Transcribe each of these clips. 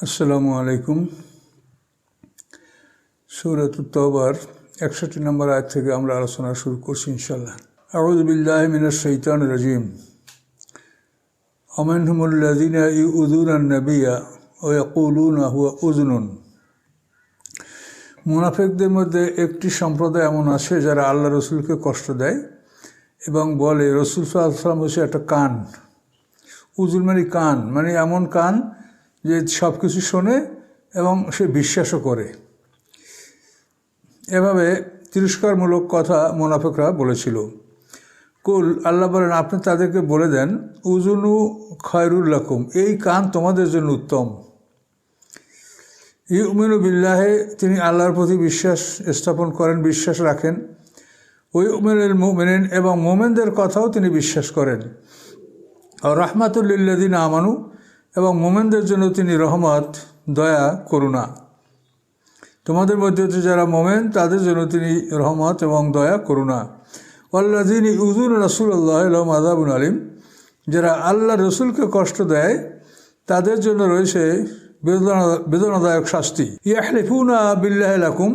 আসসালামু আলাইকুম। সূরাতুত তাওবার ৬১ নম্বর আয়াত থেকে আমরা আলোচনা শুরু করছি ইনশাআল্লাহ। আউযু বিল্লাহি মিনাশ শাইতানির রাজিম। আমিনহুমুল্লাযিনা ইউযুনান নাবিয়্যা ওয়া ইয়াকুলুনা হুয়া উযুনুন। মুনাফিকদের মধ্যে একটি সম্প্রদায় এমন আছে যারা আল্লাহ রসুলকে কষ্ট দেয় এবং বলে রসুল সাল্লাল্লাহু আলাইহি ওয়াসাল্লাম হচ্ছে একটা কান। উযুন মানে কান, মানে এমন কান যে সব কিছু শোনে এবং সে বিশ্বাসও করে। এভাবে তিরস্কারমূলক কথা মুনাফিকরা বলেছিল। কুল, আল্লাহ বলেন আপনি তাদেরকে বলে দেন, উযুনু খায়রুল লাকুম, এই কান তোমাদের জন্য উত্তম। ইউমিনু বিল্লাহে, তিনি আল্লাহর প্রতি বিশ্বাস স্থাপন করেন, বিশ্বাস রাখেন। ওই উমিনুল মুমিনিন, এবং মোমেনদের কথাও তিনি বিশ্বাস করেন। আর রাহমাতুল লিল্লাযিনা আমানু, এবং মোমেনদের জন্য তিনি রহমত, দয়া, করুণা। তোমাদের মধ্যে যারা মোমেন তাদের জন্য তিনি রহমত এবং দয়া, করুণা। ওয়াল্লাযিনা ইউযুনা রাসূলাল্লাহ লাহুম আযাবুন আলীম, যারা আল্লাহ রসুলকে কষ্ট দেয় তাদের জন্য রয়েছে বেদনাদায়ক শাস্তি। ইয়াহলিফুনা বিল্লাহি লাকুম,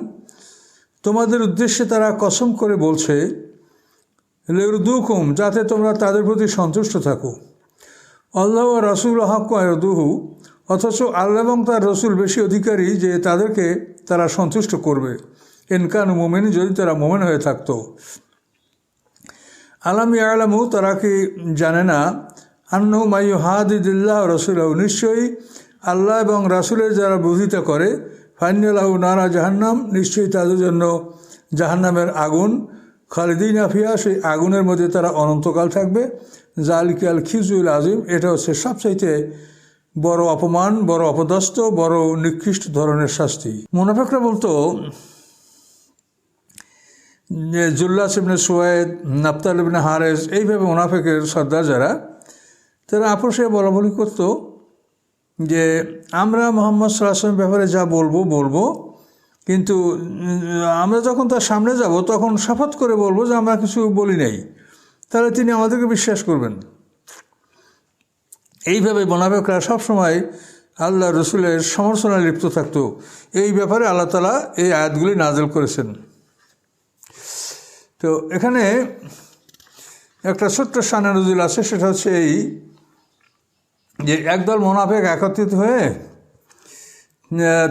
তোমাদের উদ্দেশ্যে তারা কসম করে বলছে, লিয়ুরদুকুম, যাতে তোমরা তাদের প্রতি সন্তুষ্ট থাকো। আল্লাহ ওয়া রাসূলুহু হাক্কু আইয়ুরদুহু, অথচ আল্লাহ এবং তার রসুল বেশি অধিকারী যে তাদেরকে তারা সন্তুষ্ট করবে। ইন কানু মুমিনিন, যদি তারা মুমিন হয়ে থাকতো। আলাম ইয়ালামু, তারা কি জানে না, আন্নাহু মান ইউহাদিদিল্লাহ ওয়া রাসূলাহু, নিশ্চয়ই আল্লাহ এবং রাসূলের যারা বিরোধিতা করে, ফাইন্না লাহু নারা জাহান্নাম, নিশ্চয়ই তাদের জন্য জাহান্নামের আগুন, খালিদিনা ফিহা, সেই আগুনের মধ্যে তারা অনন্তকাল থাকবে। যালিকাল খিজুল আযীম, এটা হচ্ছে সবচাইতে বড় অপমান, বড় অপদস্থ, বড় নিকৃষ্ট ধরনের শাস্তি। মুনাফিকরা বলতো যে জুল্লাস ইবনে সুয়াইদ, নাফতাল ইবনে হারেস, এইভাবে মুনাফিকের সর্দার যারা, তারা আপোষে বলাবলি করতো যে আমরা মুহাম্মদ সাল্লাল্লাহু আলাইহি ওয়াসাল্লামের ব্যাপারে যা বলবো, কিন্তু আমরা যখন তার সামনে যাব তখন শপথ করে বলবো যে আমরা কিছু বলি নাই, তাহলে তিনি আমাদেরকে বিশ্বাস করবেন। এইভাবে মুনাফিকরা সবসময় আল্লাহ রসুলের সমালোচনায় লিপ্ত থাকতো। এই ব্যাপারে আল্লাহ তাআলা এই আয়াতগুলি নাযিল করেছেন। তো এখানে একটা ছোট্ট শানে নজুল আছে, সেটা হচ্ছে এই যে একদল মুনাফিক একত্রিত হয়ে,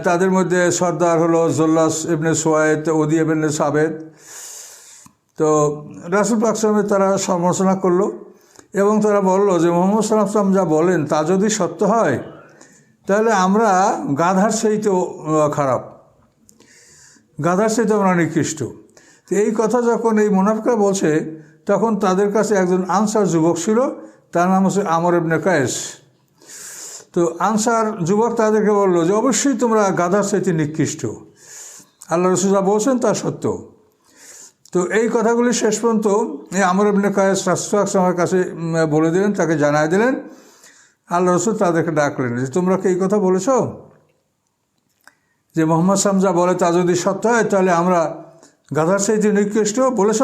তাদের মধ্যে সর্দার হলো জুল্লাস ইবনে সুয়াইদ, উদি ইবনে সাবেত। তো রাসূল পাক সাল্লাল্লাহু আলাইহি ওয়াসাল্লামের তারা সমালোচনা করলো এবং তারা বলল যে মুহাম্মদ সাল্লাল্লাহু আলাইহি ওয়াসাল্লাম যা বলেন তা যদি সত্য হয় তাহলে আমরা গাধার চাইতেও খারাপ, গাধার চাইতে আমরা নিকৃষ্ট। তো এই কথা যখন এই মুনাফিকরা বলছে, তখন তাদের কাছে একজন আনসার যুবক ছিল, তার নাম হচ্ছে আমর ইবনে কায়েস। তো আনসার যুবক তাদেরকে বললো যে অবশ্যই তোমরা গাধার চাইতে নিকৃষ্ট, আল্লাহ রাসূল যা বলছেন তা সত্য। তো এই কথাগুলি শেষ পর্যন্ত এই আমর ইবনে কায়েস রাসূল সাল্লাল্লাহু আলাইহি ওয়াসাল্লামের কাছে বলে দিলেন, তাকে জানায় দিলেন। আল্লাহ রাসূল তাদেরকে ডাকলেন যে তোমরা কি এই কথা বলেছ যে মুহাম্মদ সাল্লাল্লাহু আলাইহি ওয়াসাল্লাম যা বলে তা যদি সত্য হয় তাহলে আমরা গাধার চাইতে নিকৃষ্ট বলেছ?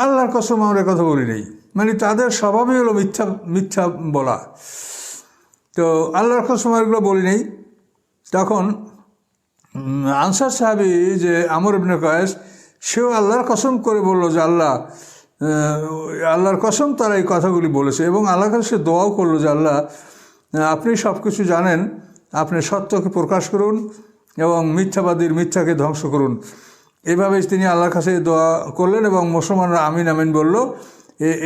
আল্লাহর কসম আমরা কথা বলি নেই। মানে তাদের স্বভাবই হলো মিথ্যা বলা। তো আল্লাহর কসম এগুলো বলি নেই। তখন আনসার সাহাবী যে আমর ইবনে কায়েস, সেও আল্লাহর কসম করে বলল যে আল্লাহর কসম তারা এই কথাগুলি বলেছে, এবং আল্লাহর কাছে সে দোয়াও করলো যে আল্লাহ, আপনি সব কিছু জানেন, আপনি সত্যকে প্রকাশ করুন এবং মিথ্যাবাদীর মিথ্যাকে ধ্বংস করুন। এইভাবে তিনি আল্লাহর কাছে দোয়া করলেন এবং মুসলমানরা আমিন আমিন বলল।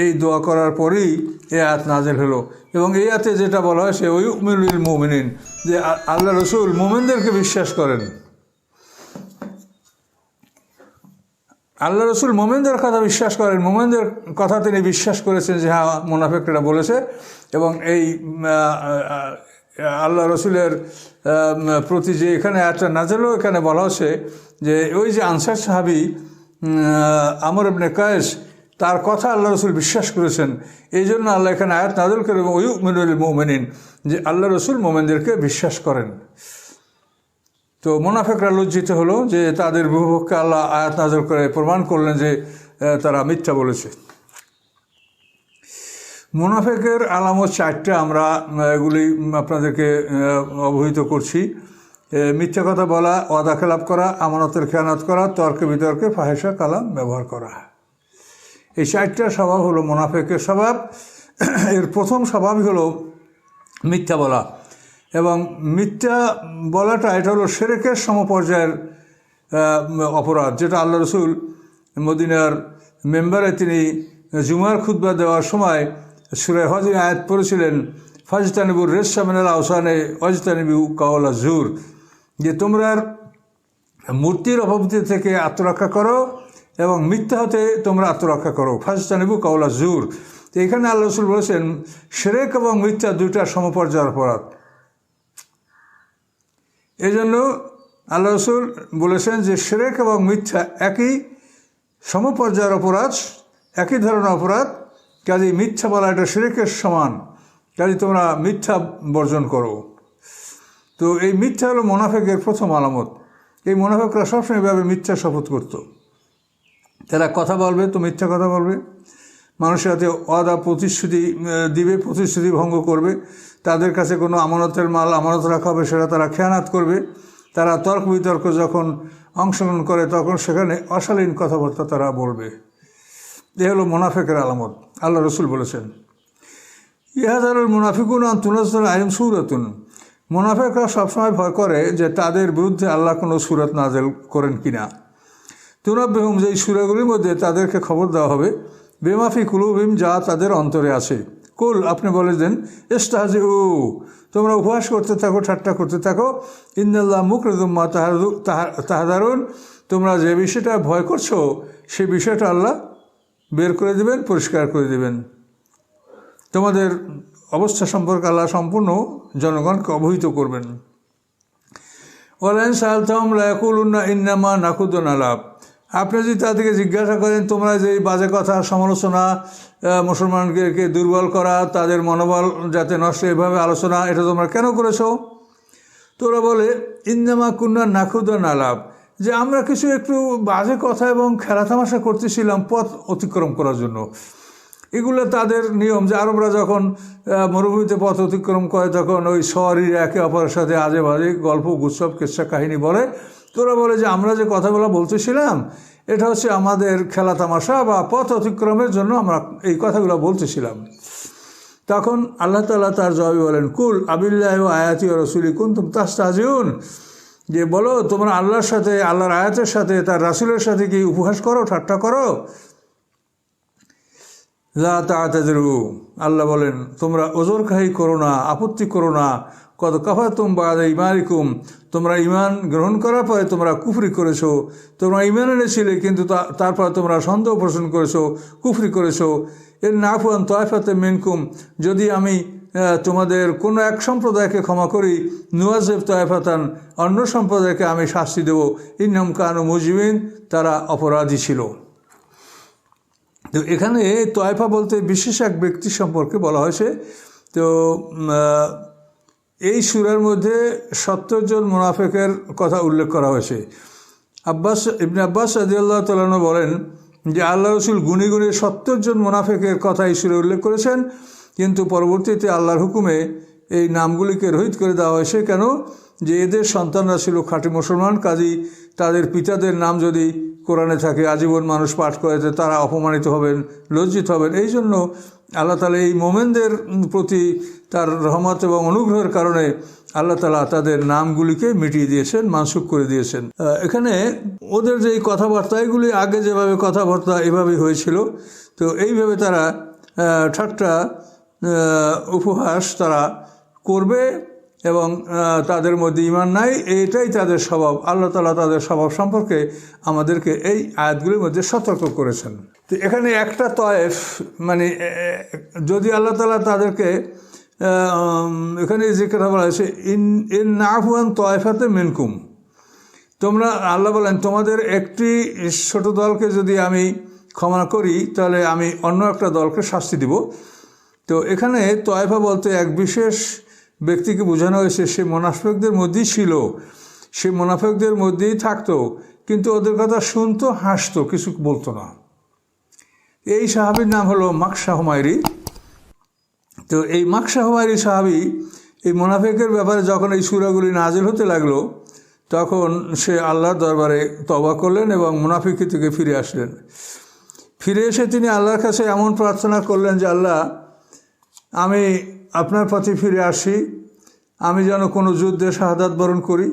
এই দোয়া করার পরেই এই আয়াত নাযিল হলো, এবং এই আয়াতে যেটা বলা হয় সে ওই উমিনুল মুমিনিন, যে আল্লাহ রসুল মোমেনদেরকে বিশ্বাস করেন। আল্লাহ রসুল মোমেনদের কথা বিশ্বাস করেন, মোমেনদের কথা তিনি বিশ্বাস করেছেন যে হ্যাঁ মুনাফিকরা বলেছে। এবং এই আল্লাহ রসুলের প্রতি যে এখানে আয়াতটা নাযিল হলো, এখানে বলা হচ্ছে যে ওই যে আনসার সাহাবী আমর ইবনে কায়েস, তার কথা আল্লাহ রসুল বিশ্বাস করেছেন, এই জন্য আল্লাহ এখানে আয়াত নাযিল করে ওই উমিনুল মুমিনিন, যে আল্লাহ রসুল মোমেনদেরকে বিশ্বাস করেন। তো মুনাফিকরা লজ্জিত হলো যে তাদের বিপক্ষে আল্লাহ আয়াত নাযিল করে প্রমাণ করলেন যে তারা মিথ্যা বলেছে। মুনাফেকের আলামত 4টা, আমরা এগুলি আপনাদেরকে অবহিত করছি। মিথ্যা কথা বলা, ওয়াদা খেলাপ করা, আমানতের খেয়ানত করা, তর্কে বিতর্কে ফাহেসা কালাম ব্যবহার করা। এই 4টা স্বভাব হলো মুনাফেকের স্বভাব। এর প্রথম স্বভাবই হলো মিথ্যা বলা, এবং মিথ্যা বলাটা এটা হলো শিরকের সমপর্যায়ের অপরাধ, যেটা আল্লাহ রসুল মদিনার মেম্বারে তিনি জুমার খুতবা দেওয়ার সময় সূরা হজে আয়াত পড়েছিলেন, ফাজতানিবুর রেশা মিনাল আওসানে ওয়াজতানিবু কাওলা জুর, যে তোমরা মূর্তির অপভূতি থেকে আত্মরক্ষা করো এবং মিথ্যা হতে তোমরা আত্মরক্ষা করো, ফাজতানিবু কাওলা জুর। তো এখানে আল্লাহ রসুল বলেছেন শিরক এবং মিথ্যা 2টা সমপর্যায়ের অপরাধ। এই জন্য আল্লাহ রসুল বলেছেন যে শিরক এবং মিথ্যা একই সমপর্যায়ের অপরাধ, একই ধরনের অপরাধ। কাজে মিথ্যা বলা এটা শিরকের সমান, কাজে তোমরা মিথ্যা বর্জন করো। তো এই মিথ্যা হলো মুনাফিকের প্রথম আলামত। এই মুনাফিকরা সবসময় এভাবে মিথ্যা শপথ করত। তারা কথা বলবে তো মিথ্যা কথা বলবে, মানুষের হাতে ওয়াদা প্রতিশ্রুতি দিবে, প্রতিশ্রুতি ভঙ্গ করবে, তাদের কাছে কোনো আমানতের মাল আমানত রাখা হবে সেটা তারা খেয়ানাত করবে, তারা তর্ক বিতর্ক যখন অংশগ্রহণ করে তখন সেখানে অশালীন কথাবার্তা তারা বলবে। এ হলো মুনাফিকের আলামত। আল্লাহ রসুল বলেছেন ইহাদারুল মুনাফিকুন আন তুনাজ্জাল আলাইহিম সূরাতুন, মুনাফিকরা সবসময় ভয় করে যে তাদের বিরুদ্ধে আল্লাহ কোনো সূরাত নাযিল করেন কিনা। তুনাব্বিহুম, যে সূরাগুলির মধ্যে তাদেরকে খবর দেওয়া হবে, বিমা ফি কুলুবিহিম, যা তাদের অন্তরে আছে। কুল, আপনি বলে দেন, ইস্তাহজিউ, তোমরা উপহাস করতে থাকো, ঠাট্টা করতে থাকো, ইন্নাল্লাহ মুকরিদুম মা তাহদারুন, তোমরা যে বিষয়টা ভয় করছো সেই বিষয়টা আল্লাহ বের করে দেবেন, পরিষ্কার করে দেবেন। তোমাদের অবস্থা সম্পর্কে আল্লাহ সম্পূর্ণ জনগণকে অবহিত করবেন। ওয়ালাইন সাআলতাহুম লা ইয়াকুলুন্না ইন্নামা নাখুদু নালাব, আপনি যদি তাদেরকে জিজ্ঞাসা করেন তোমরা যে বাজে কথা, সমালোচনা, মুসলমানকে দুর্বল করা, তাদের মনোবল যাতে নষ্ট, এভাবে আলোচনা, এটা তোমরা কেন করেছো? তোরা বলে ইন্নামা কুন্না নাখুদু নালাব, যে আমরা কিছু একটু বাজে কথা এবং খেলা তামাশা করতেছিলাম পথ অতিক্রম করার জন্য। এগুলো তাদের নিয়ম, যে আরবরা যখন মরুভূমিতে পথ অতিক্রম করে তখন ওই শহরের একে অপরের সাথে আজে বাজে গল্প গুজব কিচ্ছা কাহিনী বলে। তোরা বলে যে আমরা যে কথাগুলো বলতেছিলাম এটা হচ্ছে আমাদের খেলা তামাশা বা পথ অতিক্রমের জন্য আমরা এই কথাগুলো বলতেছিলাম। তখন আল্লাহ তাআলা তার জবাবে বলেন, কুল আবিল্লাহি ওয়া আয়াতি ওয়া রাসূলি কুনতুম তাস্তাহজিউন, যে বলো তোমরা আল্লাহর সাথে, আল্লাহর আয়াতের সাথে, তার রাসূলের সাথে কি উপহাস করো, ঠাট্টা করো? লা তা'তাযিরু, আল্লাহ বলেন তোমরা ওজরখাহি করো না, আপত্তি করো না। কদ কাফারতুম বা'দা ঈমানিকুম, তোমরা ঈমান গ্রহণ করার পরে তোমরা কুফরি করেছো। তোমরা ঈমান এনেছিলে কিন্তু তারপর তোমরা সন্দেহ পোষণ করেছো, কুফরি করেছো। এর নাফু আন তায়ফাতাম মিনকুম, যদি আমি তোমাদের কোনো এক সম্প্রদায়কে ক্ষমা করি, নুআযিব তায়ফাতান, অন্য সম্প্রদায়কে আমি শাস্তি দেব, ইন্নাহুম কানু মুজরিমিন, তারা অপরাধী ছিল। তো এখানে তয়ফা বলতে বিশেষ এক ব্যক্তি সম্পর্কে বলা হয়েছে। তো এই সূরার মধ্যে 70 জন মুনাফিকের কথা উল্লেখ করা হয়েছে। ইবনে আব্বাস রাদিয়াল্লাহু তাআলা আনহু বলেন যে আল্লাহ রসুল গুণে গুণে 70 জন মুনাফিকের কথা এই সূরায় উল্লেখ করেছেন, কিন্তু পরবর্তীতে আল্লাহর হুকুমে এই নামগুলিকে রহিত করে দেওয়া হয়েছে। কেন? যে এদের সন্তানরা ছিল খাঁটি মুসলমান, কাজী তাদের পিতাদের নাম যদি কোরআনে থাকে, আজীবন মানুষ পাঠ করেছে, তারা অপমানিত হবেন, লজ্জিত হবেন। এই জন্য আল্লাহ তাআলা এই মোমেনদের প্রতি তার রহমত এবং অনুগ্রহের কারণে আল্লাহ তাআলা তাদের নামগুলিকে মিটিয়ে দিয়েছেন, মানসুখ করে দিয়েছেন। এখানে ওদের যে কথাবার্তা, এগুলি আগে যেভাবে কথাবার্তা এভাবেই হয়েছিল। তো এইভাবে তারা ঠাট্টা উপহাস তারা করবে এবং তাদের মধ্যে ঈমান নাই, এটাই তাদের স্বভাব। আল্লাহ তাআলা তাদের স্বভাব সম্পর্কে আমাদেরকে এই আয়াতগুলির মধ্যে সতর্ক করেছেন। তো এখানে একটা তয়েফ, মানে যদি আল্লাহ তাআলা তাদেরকে এখানে যে কথা বলা হয়েছে, ইন নাফু আন তায়ফাতাম মিনকুম, তোমরা, আল্লাহ বলেন তোমাদের একটি ছোট দলকে যদি আমি ক্ষমা করি তাহলে আমি অন্য একটা দলকে শাস্তি দিব। তো এখানে তয়ফা বলতে এক বিশেষ ব্যক্তিকে বোঝানো হয়েছে, সে মুনাফিকদের মধ্যেই ছিল, সে মুনাফিকদের মধ্যেই থাকতো, কিন্তু ওদের কথা শুনতো, হাসতো, কিছু বলতো না। এই সাহাবীর নাম হলো মাকশা হুমায়রি। তো এই মাকশা হুমায়রি সাহাবী এই মুনাফিকের ব্যাপারে যখন এই সূরাগুলি নাজিল হতে লাগলো, তখন সে আল্লাহর দরবারে তওবা করলেন এবং মুনাফিকি থেকে ফিরে আসলেন। ফিরে এসে তিনি আল্লাহর কাছে এমন প্রার্থনা করলেন যে, আল্লাহ, আমি আপনার প্রতি ফিরে আসি, আমি যেন কোনো যুদ্ধে শাহাদাত বরণ করি,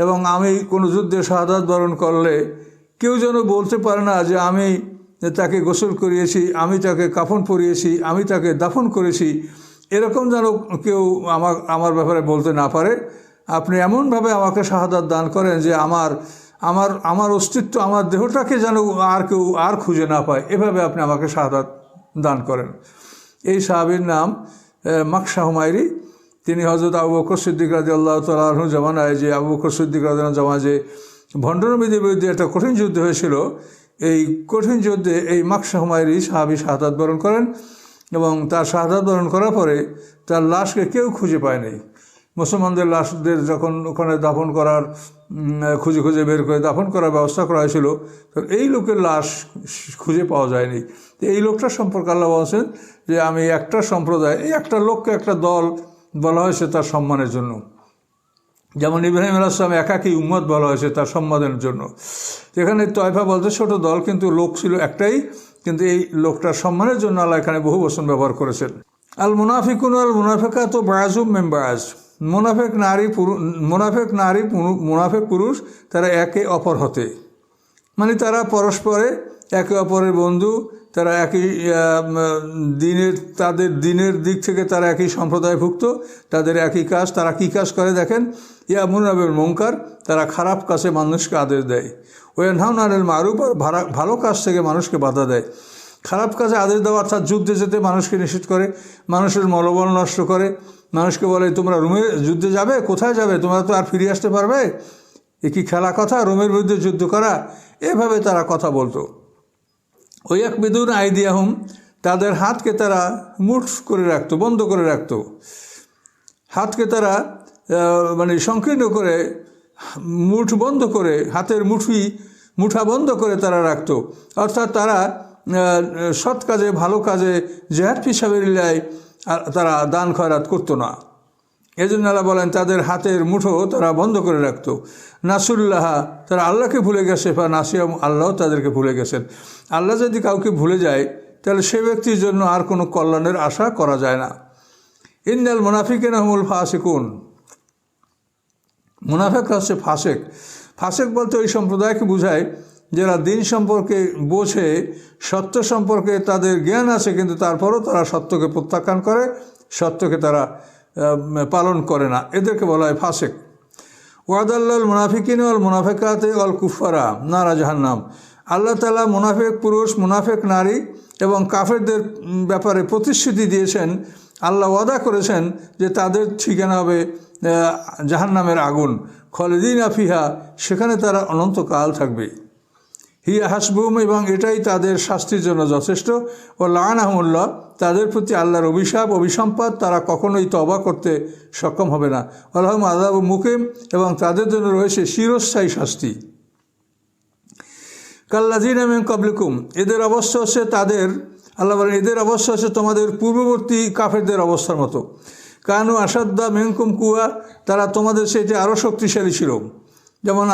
এবং আমি কোনো যুদ্ধে শাহাদাত বরণ করলে কেউ যেন বলতে পারে না যে আমি তাকে গোসল করিয়েছি, আমি তাকে কাফন পরিয়েছি, আমি তাকে দাফন করেছি, এরকম যেন কেউ আমার ব্যাপারে বলতে না পারে। আপনি এমনভাবে আমাকে শাহাদাত দান করেন যে আমার অস্তিত্ব, আমার দেহটাকে যেন কেউ খুঁজে না পায়, এভাবে আপনি আমাকে শাহাদাত দান করেন। এই সাহাবীর নাম মাকশা হুমায়রি। তিনি হযরত আবু বকর সিদ্দিক রাদিয়াল্লাহু তাআলা আনহু জামানায়, যে আবু বকর সিদ্দিক রাদিয়াল্লাহু জামানায় যে ভণ্ডনবীদের বিরুদ্ধে একটা কঠিন যুদ্ধ হয়েছিল, এই কঠিন যুদ্ধে এই মাকশা হুমায়রি সাহাবী শাহাদাত বরণ করেন, এবং তার শাহাদাত বরণ করার পরে তার লাশকে কেউ খুঁজে পায়নি। মুসলমানদের লাশদের যখন ওখানে দাফন করার খুঁজে খুঁজে বের করে দাফন করার ব্যবস্থা করা হয়েছিল, তো এই লোকের লাশ খুঁজে পাওয়া যায়নি। তো এই লোকটার সম্পর্কে আল্লাহ বলছেন যে আমি একটা সম্প্রদায়, এই একটা লোককে একটা দল বলা হয়েছে তার সম্মানের জন্য, যেমন ইব্রাহিম আলাইহিস সালাম একাকী উম্মত বলা হয়েছে তার সম্মানের জন্য। এখানে তয়ফা বলতে ছোট দল, কিন্তু লোক ছিল একটাই, কিন্তু এই লোকটার সম্মানের জন্য আল্লাহ এখানে বহু বচন ব্যবহার করেছেন। আল মুনাফিকুন আল মুনাফিকাতু বাযুম মিন বায। মুনাফিক নারী মুনাফিক পুরুষ তারা একে অপর হতে, মানে তারা পরস্পরে একে অপরের বন্ধু, তারা একই তাদের দিনের দিক থেকে তারা একই সম্প্রদায়ভুক্ত, তাদের একই কাজ। তারা কি কাজ করে দেখেন, ইয়ামুরুনা বিল মুনকার, তারা খারাপ কাজে মানুষকে আদেশ দেয়, ওয়ানহাউনা আনিল মারুফ, আর ভালো কাজ থেকে মানুষকে বাধা দেয়। খারাপ কাজে আদেশ দেওয়া অর্থাৎ যুদ্ধে যেতে মানুষকে নিষেধ করে, মানুষের মনোবল নষ্ট করে, মানুষকে বলে তোমরা রোমের যুদ্ধে যাবে, কোথায় যাবে, তোমরা তো আর ফিরে আসতে পারবে, এ কি খেলা কথা, রোমের বিরুদ্ধে যুদ্ধ করা, এভাবে তারা কথা বলতো। ওয়াকবিদুন আইদিয়াহুম, তাদের হাতকে তারা মুঠ করে রাখতো, বন্ধ করে রাখতো, হাতকে তারা মানে সংকীর্ণ করে, মুঠ বন্ধ করে, হাতের মুঠা বন্ধ করে তারা রাখতো। অর্থাৎ তারা সৎ কাজে, ভালো কাজে, জিহাদ ফি সাবিলিল্লাহ তারা দান খয়রাত করতো না। এই জন্য আল্লাহ বলেন তাদের হাতের মুঠো তারা বন্ধ করে রাখতো। নাসুল্লাহ, তারা আল্লাহকে ভুলে গেছে, বা নাসিয়াম, আল্লাহ তাদেরকে ভুলে গেছেন। আল্লাহ যদি কাউকে ভুলে যায় তাহলে সে ব্যক্তির জন্য আর কোনো কল্যাণের আশা করা যায় না। ইন্নাল মুনাফিকিনা হুমুল ফাসিকুন, মুনাফিকরা হচ্ছে ফাসেক। ফাসেক বলতে ওই সম্প্রদায়কে বোঝায় যারা দিন সম্পর্কে বোঝে, সত্য সম্পর্কে তাদের জ্ঞান আছে, কিন্তু তারপরও তারা সত্যকে প্রত্যাখ্যান করে, সত্যকে তারা পালন করে না, এদেরকে বলা হয় ফাসেক। ওয়াদাল্লাল মুনাফিকিন ওয়াল মুনাফিকাতে ওয়াল কুফারা নারা জাহান্নাম, আল্লাহ তাআলা মুনাফিক পুরুষ, মুনাফিক নারী এবং কাফেরদের ব্যাপারে প্রতিশ্রুতি দিয়েছেন। আল্লাহ ওয়াদা করেছেন যে তাদের ঠিকানা হবে জাহান্নামের আগুন, খালিদিনা ফিহা, সেখানে তারা অনন্তকাল থাকবে। হিয়া হাসবুম, এবং এটাই তাদের শাস্তির জন্য যথেষ্ট। ও লাআনাহুমুল্লাহ, তাদের প্রতি আল্লাহর অভিসম্পাদ, তারা কখনোই তওবা করতে সক্ষম হবে না। ওয়ালাহুম আযাবু মুকিম, এবং তাদের জন্য রয়েছে চিরস্থায়ী শাস্তি। কাল্লাযিনা মিন ক্বাবলিকুম, এদের অবস্থা হচ্ছে তাদের, আল্লাহ বলেন এদের অবস্থা হচ্ছে তোমাদের পূর্ববর্তী কাফেরদের অবস্থার মতো। কানু আসাদ্দা মিনকুম কুওয়া, তারা তোমাদের সাথে আরও শক্তিশালী ছিল। যেমন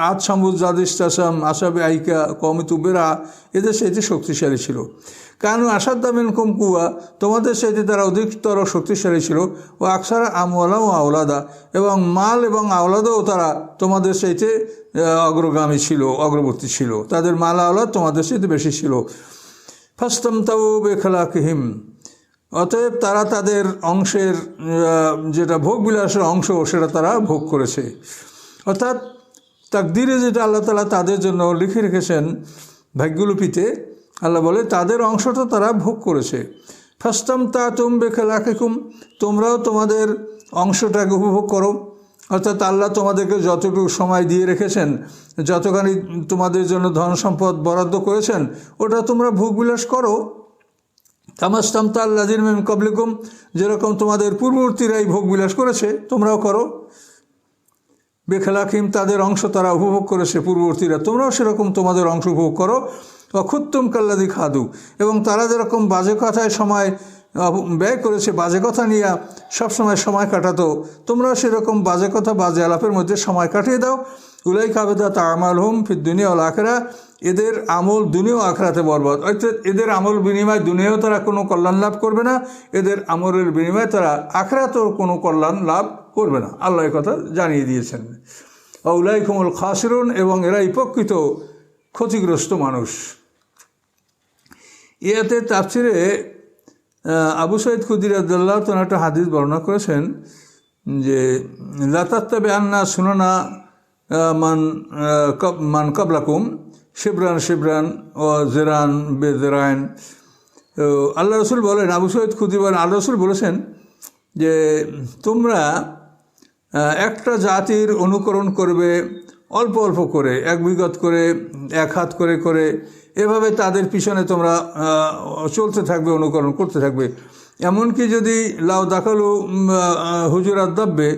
আদ সামুদ জাদিস্তাসাম আসাবে আইকা কওমে তুবেরা, এদের সাথে শক্তিশালী ছিল। কানু আসাদ্দা মিনকুম কুওয়া, তোমাদের সাথে তারা অধিকতর শক্তিশালী ছিল। ও আকসারা আমওয়ালা ও আওলাদা, এবং মাল এবং আওলাদাও তারা তোমাদের সাথে অগ্রগামী ছিল, অগ্রবর্তী ছিল, তাদের মাল আওলাদ তোমাদের সাথে বেশি ছিল। ফাস্তামতাউ বিখালাকিহিম, অতএব তারা তাদের অংশের যেটা ভোগ বিলাসের অংশ, সেটা তারা ভোগ করেছে। অর্থাৎ তাকদিরে যেটা আল্লাহ তাআলা তাদের জন্য লিখে রেখেছেন ভাগ্যলিপিতে, আল্লাহ বলে তাদের অংশটা তারা ভোগ করেছে। ফাস্তামতাতুম বিখালাকিকুম, তোমরাও তোমাদের অংশটাকে উপভোগ করো। অর্থাৎ আল্লাহ তোমাদেরকে যতটুকু সময় দিয়ে রেখেছেন, যতখানি তোমাদের জন্য ধন সম্পদ বরাদ্দ করেছেন, ওটা তোমরা ভোগবিলাস করো। তামাস্তামতা আল্লাযিনা মিন ক্বাবলিকুম, যেরকম তোমাদের পূর্ববর্তীরাই ভোগবিলাস করেছে, তোমরাও করো। বেখালাকিম, তাদের অংশ তারা উপভোগ করেছে পূর্ববর্তীরা, তোমরাও সেরকম তোমাদের অংশ উপভোগ করো। অখুত্তুম কাল্লাযী খাদু, এবং তারা যেরকম বাজে কথায় সময় ব্যয় করেছে বাজে কথা নিয়ে সবসময় সময় কাটাতো, তোমরা সেরকম বাজে কথা বাজে আলাপের মধ্যে সময় কাটিয়ে দাও। উলাই কাবেদা তামাল হুম ফির দুনিয়া ও আখেরা, এদের আমল দুনিয়া ও আখেরাতে বরবাদ। অর্থাৎ এদের আমল বিনিময় দুনিয়াও তারা কোনো কল্যাণ লাভ করবে না, এদের আমলের বিনিময়ে তারা আখেরাতেও কোনো কল্যাণ লাভ করবে না। আল্লাহ এই কথা জানিয়ে দিয়েছেন। উলাই কুমুল খাসিরুন, এবং এরাই প্রকৃত ক্ষতিগ্রস্ত মানুষ। ইয়াতে তাফসিরে আবু সাইদ খুদরি রাদিয়াল্লাহু তাআলা একটা হাদিস বর্ণনা করেছেন যে লাতাত্তাবি আন্না সুনানা মান কাবলাকুম শিবরান শিবরান ও জেরান বেজেরান। তো আল্লাহ রসুল বলেন, আবু সাইদ খুদরি বলেন, আল্লাহ রসুল বলেছেন যে তোমরা একটা জাতির অনুকরণ করবে অল্প অল্প করে, এক বিগত করে, এক হাত করে করে, এভাবে তাদের পিছনে তোমরা চলতে থাকবে, অনুকরণ করতে থাকবে। এমনকি যদি লাউ দাখালু হুজুরাত দাব্বে,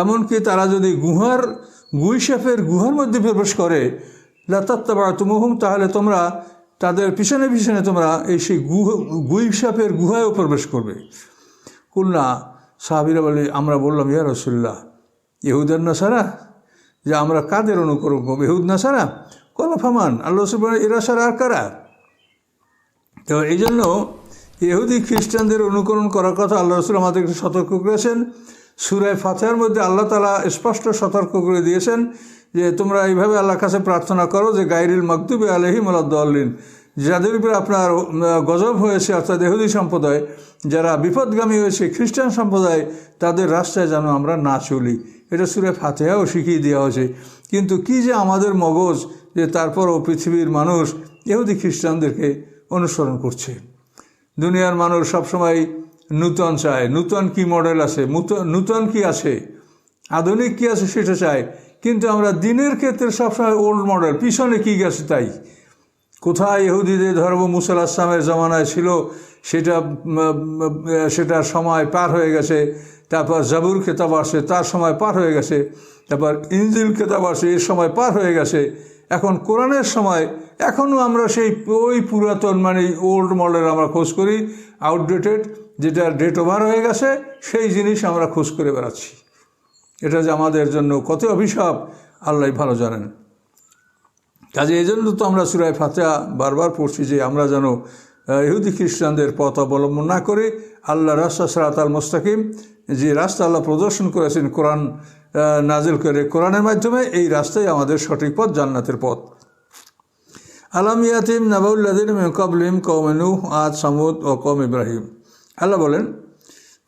এমনকি তারা যদি গুইসাপের গুহার মধ্যে প্রবেশ করে, লাতাত্তাবাতুমুহুম, তাহলে তোমরা তাদের পিছনে পিছনে তোমরা এই সেই গুইসাপের গুহায়ও প্রবেশ করবে। কুলনা, সাহাবীরা বলে, আমরা বললাম ইয়া রাসূলুল্লাহ ইহুদান নাসারা, যে আমরা কাদের অনুকরণ করবো, ইহুদ নাসারা? কলা ফামান, আল্লাহ রসুল বলেন এরা সারা আর কারা? তো এই জন্য ইহুদি খ্রিস্টানদের অনুকরণ করার কথা আল্লাহ রসুল আমাদেরকে সতর্ক করেছেন। সূরা ফাতিহার মধ্যে আল্লাহ তাআলা স্পষ্ট সতর্ক করে দিয়েছেন যে তোমরা এইভাবে আল্লাহর কাছে প্রার্থনা করো যে গায়রিল মাগদুবি আলাইহিম ওয়ালাদ-দাল্লিন, যাদের উপরে আপনার গজব হয়েছে, অর্থাৎ ইহুদি সম্প্রদায়, যারা বিপদগামী হয়েছে খ্রিস্টান সম্প্রদায়, তাদের রাস্তায় যেন আমরা না চলি। এটা সূরা ফাতিহাও শিখিয়ে দেওয়া হয়েছে। কিন্তু কি যে আমাদের মগজ, যে তারপরও পৃথিবীর মানুষ ইহুদি খ্রিস্টানদেরকে অনুসরণ করছে। দুনিয়ার মানুষ সবসময় নূতন চায়, নূতন কি মডেল আছে, নূতন কি আছে, আধুনিক কি আছে সেটা চায়। কিন্তু আমরা দিনের ক্ষেত্রে সবসময় ওল্ড মডেল, পিছনে কি গেছে তাই। কোথায় ইহুদিদের ধর্ম মুসা আলাইহিস সালামের জমানায় ছিল, সেটার সময় পার হয়ে গেছে। তারপর জাবুর খেতাব আসে, তার সময় পার হয়ে গেছে। তারপর ইনজিল খেতাব আসে, এর সময় পার হয়ে গেছে। এখন কোরআনের সময়, এখনও আমরা সেই ওই পুরাতন মানে ওল্ড মডেল আমরা খোঁজ করি, আউটডেটেড, যেটা ডেট ওভার হয়ে গেছে সেই জিনিস আমরা খোঁজ করে বেড়াচ্ছি। এটা যে আমাদের জন্য কত অভিশাপ আল্লাহ ভালো জানেন। কাজে এই জন্য তো আমরা সূরা ফাতিহা বারবার পড়ছি যে আমরা যেন ইহুদি খ্রিস্টানদের পথ অবলম্বন না করি। আল্লাহ রাস্তা সিরাতাল মুস্তাকিম, যে রাস্তা আল্লাহ প্রদর্শন করেছেন কোরআন নাজিল করে, কোরআনের মাধ্যমে, এই রাস্তাই আমাদের সঠিক পথ, জান্নাতের পথ। আলাম ইয়াতিম নাবাউল্লাযিনা মিন ক্বাবলিহিম কওমে নূহ আদ সামুদ ও কওম ইব্রাহিম। আল্লাহ বলেন,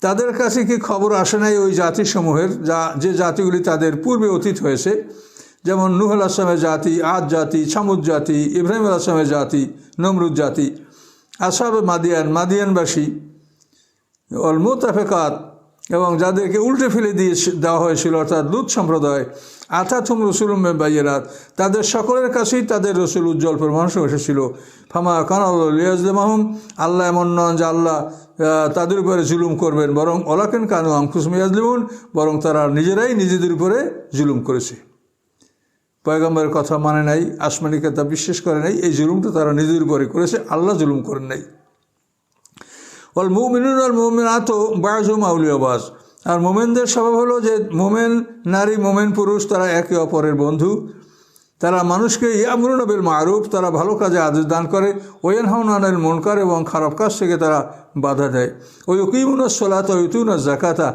তাদের কাছে কি খবর আসে নাই ওই জাতিসমূহের, যে জাতিগুলি তাদের পূর্বে অতীত হয়েছে, যেমন নূহ আলাইহিস সালামের জাতি, আদ জাতি, সামুদ জাতি, ইব্রাহিম আলাইহিস সালামের জাতি, নমরুদ জাতি, আসহাবে মাদিয়ানবাসী, অল মুতাফিকাত, এবং যাদেরকে উল্টে ফেলে দেওয়া হয়েছিল, অর্থাৎ লূত সম্প্রদায়। আতাতুহুম রাসূলুম মিন বাইয়িনাত, তাদের সকলের কাছেই তাদের রসুল উজ্জ্বল প্রমাণ এসেছিল। ফামা কানা আল্লাহু লিয়াযলিমাহুম, আল্লাহ এমন নন যে আল্লাহ তাদের উপরে জুলুম করবেন, বরং ওয়ালাকিন কানু আনফুসাহুম ইয়াযলিমুন, বরং তারা নিজেরাই নিজেদের উপরে জুলুম করেছে। পয়গম্বরের কথা মানে নাই, আসমানি কিতাব বিশ্বাস করে নাই, এই জুলুমটা তারা নিজেদের উপরে করেছে, আল্লাহ জুলুম করেন নাই। ওয়াল মুমিনুনা ওয়াল মুমিনাতু বাযুহুম আউলিয়া বায, আর মোমেনদের স্বভাব হলো যে মোমেন নারী, মোমেন পুরুষ, তারা একে অপরের বন্ধু। তারা মানুষকে ইয়ামুরুনা বিল মারুফ, তারা ভালো কাজে আদেশ দান করে, ওয়া ইয়ানহাউনা আনিল মুনকার, এবং খারাপ কাজ থেকে তারা বাধা দেয়। ওয়া ইউকিমুনাস সালাতা ওয়া ইউতুনাজ যাকাতা,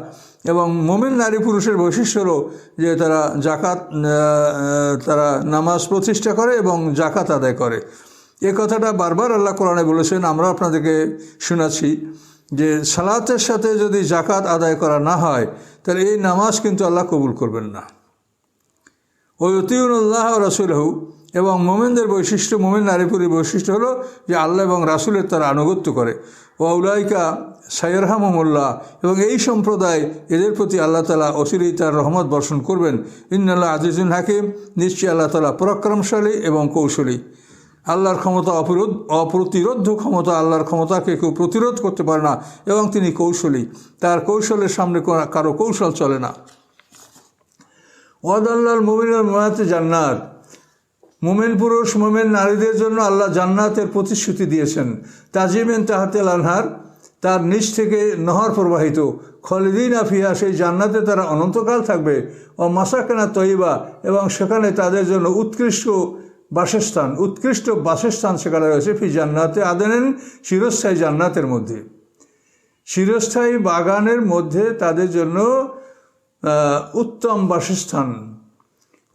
এবং মোমেন নারী পুরুষের বৈশিষ্ট্য হলো যে তারা তারা নামাজ প্রতিষ্ঠা করে এবং জাকাত আদায় করে। এ কথাটা বারবার আল্লাহ কোরআনে বলেছেন, আমরা আপনাদেরকে শোনাচ্ছি যে সালাতের সাথে যদি জাকাত আদায় করা না হয় তাহলে এই নামাজ কিন্তু আল্লাহ কবুল করবেন না। ওই ইউতিউনাল্লাহ ওয়া রাসূলহু, এবং মোমেনদের বৈশিষ্ট্য, মোমেন নারীপুরীর বৈশিষ্ট্য হলো যে আল্লাহ এবং রাসূলের তারা আনুগত্য করে। ওয়া উলাইকা সাইয়ারহামুহুল্লাহ, এবং এই সম্প্রদায়, এদের প্রতি আল্লাহ তাআলা অচিরেই তার রহমত বর্ষণ করবেন। ইন্নাল্লাহ আজিজুন হাকিম, নিশ্চয়ই আল্লাহ তাআলা পরাক্রমশালী এবং কৌশলী। আল্লাহর ক্ষমতা অপ্রতিরোধ্য ক্ষমতা, আল্লাহর ক্ষমতাকে কেউ প্রতিরোধ করতে পারে না, এবং তিনি কৌশলী, তার কৌশলের সামনে কারো কৌশল চলে না। ওয়াদাল্লাল মুমিনুল মুমিনাতি জান্নাত, মুমিন পুরুষ মুমিন নারীদের জন্য আল্লাহ জান্নাতের প্রতিশ্রুতি দিয়েছেন। তাজিমিন তাহতিল আনহার, তার নিচ থেকে নহর প্রবাহিত, খালিদিনা ফিহা, সেই জান্নাতে তারা অনন্তকাল থাকবে, ও মাসাকিনা তয়্যিবা, এবং সেখানে তাদের জন্য উৎকৃষ্ট বাসস্থান সেখানে রয়েছে, ফি জান্নাতে আদেন, চিরস্থায়ী জান্নাতের মধ্যে, চিরস্থায়ী বাগানের মধ্যে তাদের জন্য উত্তম বাসস্থান।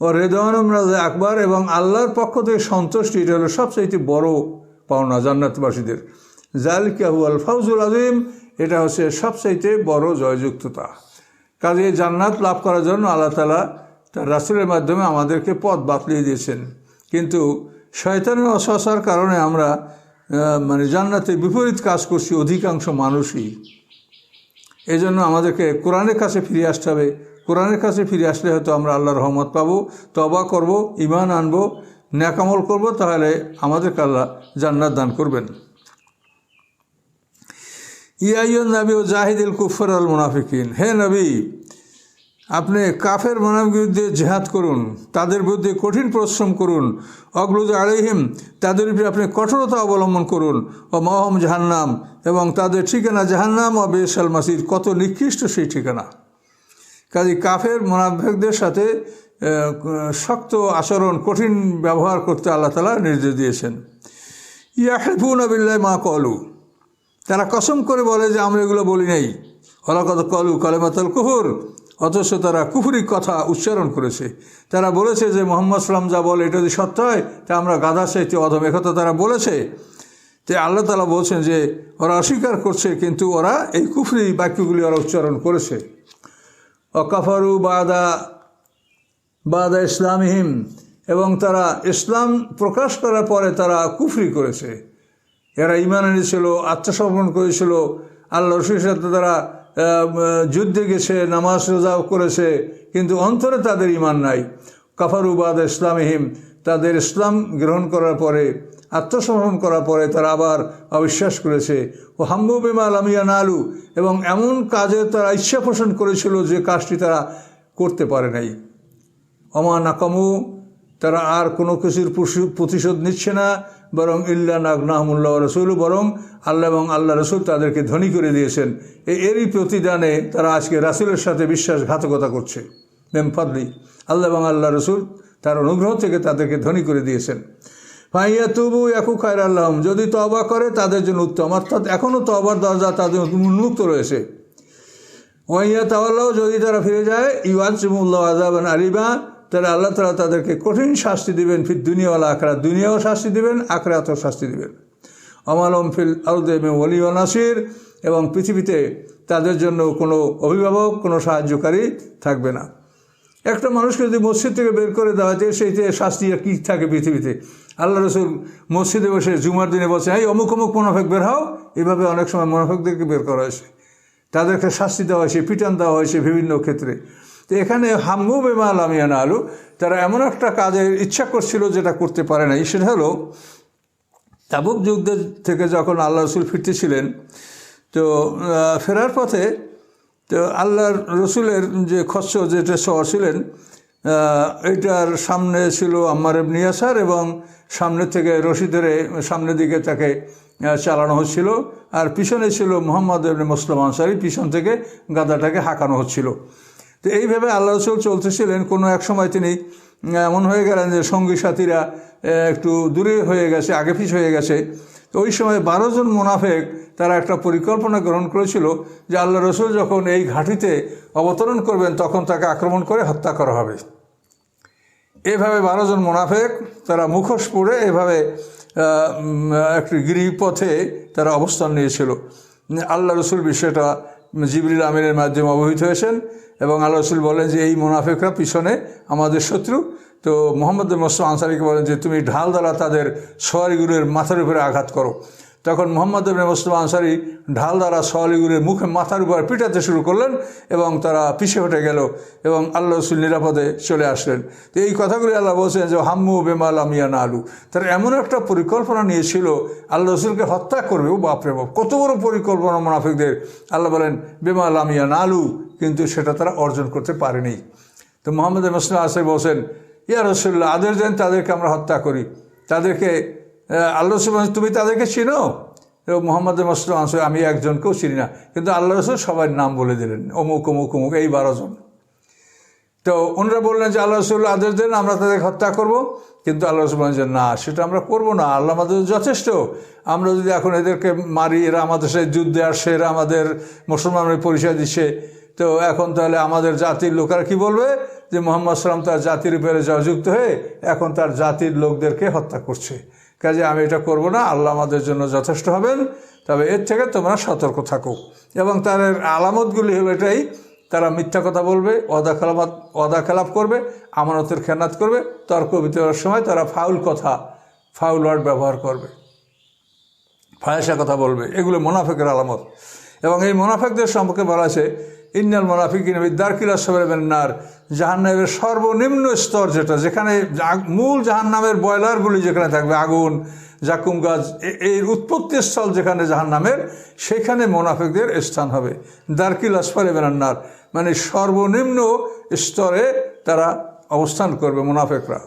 ও রেদওয়ানুম আকবর, এবং আল্লাহর পক্ষ থেকে সন্তুষ্টি, এটা হলো সবচাইতে বড় পাওনা জান্নাতবাসীদের। যালিকা হুয়াল ফাউজুল আযীম, এটা হচ্ছে সবচাইতে বড় জয়যুক্ততা। কাজে জান্নাত লাভ করার জন্য আল্লাহ তাআলা তার রাসূলের মাধ্যমে আমাদেরকে পথ বাতলিয়ে দিয়েছেন, কিন্তু শয়তানের ওয়াসওয়াসার কারণে আমরা জান্নাতে বিপরীত কাজ করছি অধিকাংশ মানুষই। এই জন্য আমাদেরকে কোরআনের কাছে ফিরে আসতে হবে। কোরআনের কাছে ফিরে আসলে হয়তো আমরা আল্লাহর রহমত পাবো, তওবা করব, ঈমান আনবো, নেক আমল করব, তাহলে আমাদেরকে আল্লাহ জান্নাত দান করবেন। ইয়া আইয়ুহান নবী জাহিদুল কুফার ওয়াল মুনাফিকিন, হে নবী, আপনি কাফের মুনাফিকদের বিরুদ্ধে জিহাদ করুন, তাদের বিরুদ্ধে কঠিন পরিশ্রম করুন। অগলুজ আলাইহিম, তাদের উপরে আপনি কঠোরতা অবলম্বন করুন। ও মাহম জাহান্নাম, এবং তাদের ঠিকানা জাহান্নাম। ও বিসাল মাসির, কত নিকৃষ্ট সেই ঠিকানা। কাজে কাফের মুনাফিকদের সাথে শক্ত আচরণ, কঠিন ব্যবহার করতে আল্লাহ তাআলা নির্দেশ দিয়েছেন। ইয়াহলিফুনা বিল্লাহি মা ক্বালু, তারা কসম করে বলে যে আমরা এগুলো বলি নাই। ওয়ালাকাদ ক্বালু কালিমাতাল কুফর, অথচ তারা কুফরি কথা উচ্চারণ করেছে। তারা বলেছে যে মুহাম্মদ সাল্লাম যা বলে এটা যদি সত্য হয় তা আমরা গাধার চাইতে অধম, একথা তারা বলেছে। তো আল্লাহ তাআলা বলছেন যে ওরা অস্বীকার করছে, কিন্তু ওরা এই কুফরি বাক্যগুলি ওরা উচ্চারণ করেছে। অকাফারু বাদা ইসলামিহিম, এবং তারা ইসলাম প্রকাশ করার পরে তারা কুফরি করেছে। এরা ঈমান এনেছিল, আত্মসমর্পণ করেছিল, আল্লাহ রসুলের সাথে তারা যুদ্ধে গেছে, নামাজ রোজাও করেছে, কিন্তু অন্তরে তাদের ঈমান নাই। কাফারু বাদা ইসলামিহিম, তাদের ইসলাম গ্রহণ করার পরে, আত্মসমর্পণ করার পরে তারা আবার অবিশ্বাস করেছে। ও হাম্মু বিমা লাম ইয়ানালু, এবং এমন কাজে তারা ইচ্ছা পোষণ করেছিল যে কাজটি তারা করতে পারে নাই। অমা নাকামু, তারা আর কোনো কিছুর প্রতিশোধ নিচ্ছে না, বরং ইল্লা নাগনাহমুল্লাহ রসুল, বরং আল্লাহ এবং আল্লাহ রসুল তাদেরকে ধনী করে দিয়েছেন। এরই প্রতিদানে তারা আজকে রাসূলের সাথে বিশ্বাসঘাতকতা করছে। বেমফাদলি, আল্লাহ এবং আল্লাহ রসুল তার অনুগ্রহ থেকে তাদেরকে ধনী করে দিয়েছেন। ফাইয়া তুবু ইয়াকু খায়র আল্লাহম, যদি তওবা করে তাদের জন্য উত্তম, অর্থাৎ এখনও তওবার দরজা তাদের উন্মুক্ত রয়েছে। ওয়াইয়া তাওয়াল্লাহ, যদি তারা ফিরে যায়, ইউআযিবুল্লাহু আযাবান আলিমা, তাহলে আল্লাহ তাআলা তাদেরকে কঠিন শাস্তি দিবেন। ফির দুনিয়া ওয়াল আখিরাত, দুনিয়াও শাস্তি দিবেন, আখিরাতেও শাস্তি দিবেন। আমালুম ফিল আরদি মিন ওয়ালি ওয়া নাসির, এবং পৃথিবীতে তাদের জন্য কোনো অভিভাবক, কোনো সাহায্যকারী থাকবে না। একটা মানুষকে যদি মসজিদ থেকে বের করে দেওয়া হয়, সেইতে শাস্তি কী থাকে পৃথিবীতে? আল্লাহ রসুল মসজিদে বসে জুমার দিনে বলছে, এই অমুক অমুক মুনাফিক বের হও। এভাবে অনেক সময় মুনাফিকদেরকে বের করা হয়েছে, তাদেরকে শাস্তি দেওয়া হয়েছে, পিটান দেওয়া হয়েছে বিভিন্ন ক্ষেত্রে। তো এখানে হাম্মু বিমা লাম ইয়ানালু, তারা এমন একটা কাজের ইচ্ছা করছিল যেটা করতে পারে নাই। সেটা হলো তাবুক যুদ্ধ থেকে যখন আল্লাহ রসুল ফিরতেছিলেন, তো ফেরার পথে তো আল্লাহর রসুলের যে খচ্চর যেটা সওয়ার ছিলেন, এইটার সামনে ছিল আম্মার ইবনে ইয়াসার, এবং সামনে থেকে রশি ধরে সামনের দিকে তাকে চালানো হচ্ছিল, আর পিছনে ছিল মুহাম্মদ ইবনে মুসলিম আনসারী, পিছন থেকে গাদাটাকে হাঁকানো হচ্ছিল। তো এইভাবে আল্লাহ রসুল চলতেছিলেন। কোনো এক সময় তিনি এমন হয়ে গেলেন যে সঙ্গী সাথীরা একটু দূরে হয়ে গেছে, আগে পিছ হয়ে গেছে। তো ওই সময় 12 জন মুনাফিক তারা একটা পরিকল্পনা গ্রহণ করেছিল যে আল্লাহ রসুল যখন এই ঘাঁটিতে অবতরণ করবেন তখন তাকে আক্রমণ করে হত্যা করা হবে। এভাবে 12 জন মুনাফিক তারা মুখোশ পরে এভাবে একটি গিরিপথে তারা অবস্থান নিয়েছিল। আল্লাহ রসুল বিষয়টা জিবরিল আমিনের মাধ্যমে অবহিত হয়েছেন, এবং আল্লাহ রসুল বলেন যে এই মুনাফিকরা পিছনে আমাদের শত্রু। তো মুহাম্মদ মুসলিম আনসারীকে বলেন যে তুমি ঢাল দ্বারা তাদের সওয়ারিগুলোর মাথার উপরে আঘাত করো। তখন মুহাম্মদ মুসলিম আনসারী ঢাল দ্বারা সওয়ারিগুলোর মুখে মাথার উপর পিটাতে শুরু করলেন, এবং তারা পিছে হটে গেল, এবং আল্লাহ রসুল নিরাপদে চলে আসলেন। তো এই কথাগুলি আল্লাহ বলছেন যে হাম্মু বিমা লাম ইয়ানালু, তারা এমন একটা পরিকল্পনা নিয়েছিল আল্লাহ রসুলকে হত্যা করবে। ও বাপরে বাপ, কত বড় পরিকল্পনা মুনাফিকদের! আল্লাহ বলেন বিমা লাম ইয়ানালু, কিন্তু সেটা তারা অর্জন করতে পারেনি। তো মুহাম্মদ মুসলিম আনসারী বলছেন, ইয়া রাসূলুল্লাহ, আদেশ দেন তাদেরকে আমরা হত্যা করি। তাদেরকে আল্লাহ রসুল, তুমি তাদেরকে চিনো? এবং মোহাম্মদ মুসলিম আনসারী আমি একজনকেও চিনি না, কিন্তু আল্লাহ রসুল সবাই নাম বলে দিলেন, অমুক অমুক অমুক, এই 12 জন। তো ওনারা বললেন যে আল্লাহ রসুল আদেশ দেন আমরা তাদের হত্যা করব, কিন্তু আল্লাহ রসুল বলেন যে না, সেটা আমরা করব না, আল্লাহ আমাদের যথেষ্ট। আমরা যদি এখন এদেরকে মারি, এরা আমাদের সাথে যুদ্ধে আসছে, এরা আমাদের মুসলমানের পরিচয় দিচ্ছে, তো এখন তাহলে আমাদের জাতির লোকেরা কি বলবে যে মুহাম্মদ সাল্লাম তার জাতির উপরে জয়যুক্ত হয়ে এখন তার জাতির লোকদেরকে হত্যা করছে। কাজে আমি এটা করব না, আল্লাহ আমাদের জন্য যথেষ্ট হবেন, তবে এর থেকে তোমরা সতর্ক থাকো। এবং তার আলামতগুলি হলো এটাই, তারা মিথ্যা কথা বলবে, ওয়াদা খেলাপ করবে, আমানতের খেয়ানত করবে, তর্ক বিতর্কের সময় তারা ফাউল ওয়ার্ড ব্যবহার করবে, ফায়াসা কথা বলবে, এগুলো মুনাফিকের আলামত। এবং এই মুনাফিকদের সম্পর্কে বলা আছে ইন্নাল মুনাফিকিনা ফি দারকিল আসফালি মিনান নার, জাহান্নামের সর্বনিম্ন স্তর, যেখানে মূল জাহান্নামের বয়লারগুলি যেখানে থাকবে, আগুন, জাকুম গাছ, এর উৎপত্তি স্থল যেখানে জাহান্নামের, সেখানে মুনাফিকদের স্থান হবে। দারকিল আসফালি মিনান নার মানে সর্বনিম্ন স্তরে তারা অবস্থান করবে মুনাফিকরা।